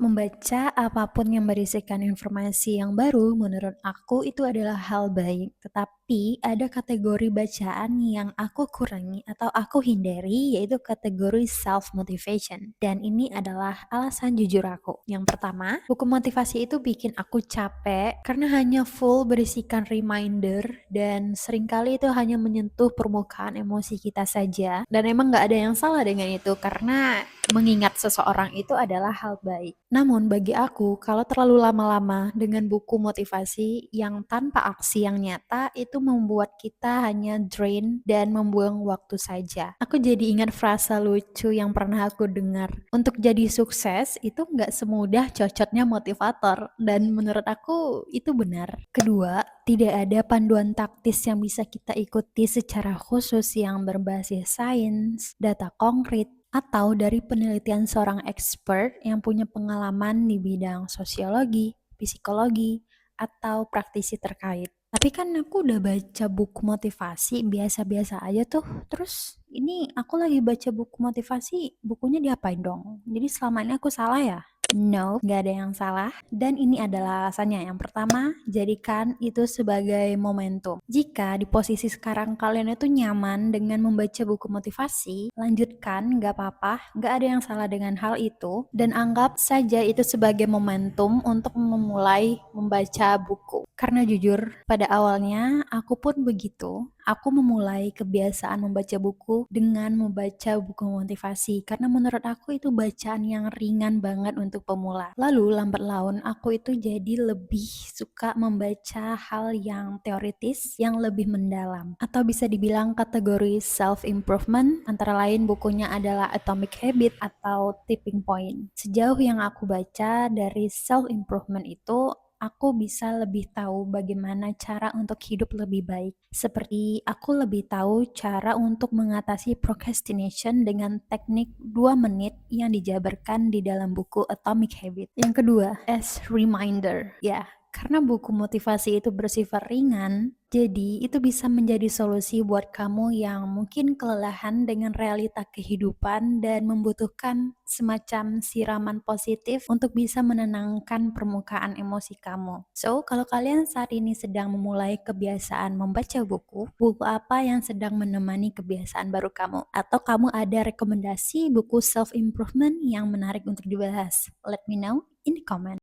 Membaca apapun yang berisikan informasi yang baru menurut aku itu adalah hal baik, tetapi ada kategori bacaan yang aku kurangi atau aku hindari yaitu kategori self motivation. Dan ini adalah alasan jujur aku. Yang pertama, buku motivasi itu bikin aku capek karena hanya full berisikan reminder dan seringkali itu hanya menyentuh permukaan emosi kita saja. Dan emang nggak ada yang salah dengan itu karena mengingat seseorang itu adalah hal baik. Namun bagi aku, kalau terlalu lama-lama dengan buku motivasi yang tanpa aksi yang nyata, itu membuat kita hanya drain dan membuang waktu saja. Aku jadi ingat frasa lucu yang pernah aku dengar. Untuk jadi sukses, itu nggak semudah cocoknya motivator. Dan menurut aku, itu benar. Kedua, tidak ada panduan taktis yang bisa kita ikuti secara khusus yang berbasis sains, data konkret, atau dari penelitian seorang expert yang punya pengalaman di bidang sosiologi, psikologi, atau praktisi terkait. Tapi kan aku udah baca buku motivasi biasa-biasa aja tuh. Terus ini aku lagi baca buku motivasi, bukunya diapain dong? Jadi selama ini aku salah ya? No, nggak ada yang salah. Dan ini adalah alasannya. Yang pertama, jadikan itu sebagai momentum. Jika di posisi sekarang kalian itu nyaman dengan membaca buku motivasi, lanjutkan, nggak apa-apa. Nggak ada yang salah dengan hal itu. Dan anggap saja itu sebagai momentum untuk memulai membaca buku. Karena jujur, pada awalnya aku pun begitu. Aku memulai kebiasaan membaca buku dengan membaca buku motivasi karena menurut aku itu bacaan yang ringan banget untuk pemula. Lalu lambat laun aku itu jadi lebih suka membaca hal yang teoritis yang lebih mendalam atau bisa dibilang kategori self improvement, antara lain bukunya adalah Atomic Habit atau Tipping Point. Sejauh yang aku baca dari self improvement itu, aku bisa lebih tahu bagaimana cara untuk hidup lebih baik. Seperti aku lebih tahu cara untuk mengatasi procrastination dengan teknik 2 menit yang dijabarkan di dalam buku Atomic Habit. Yang kedua, as reminder. Ya, karena buku motivasi itu bersifat ringan, jadi itu bisa menjadi solusi buat kamu yang mungkin kelelahan dengan realita kehidupan dan membutuhkan semacam siraman positif untuk bisa menenangkan permukaan emosi kamu. So, kalau kalian saat ini sedang memulai kebiasaan membaca buku, buku apa yang sedang menemani kebiasaan baru kamu? Atau kamu ada rekomendasi buku self-improvement yang menarik untuk dibahas? Let me know in the comment.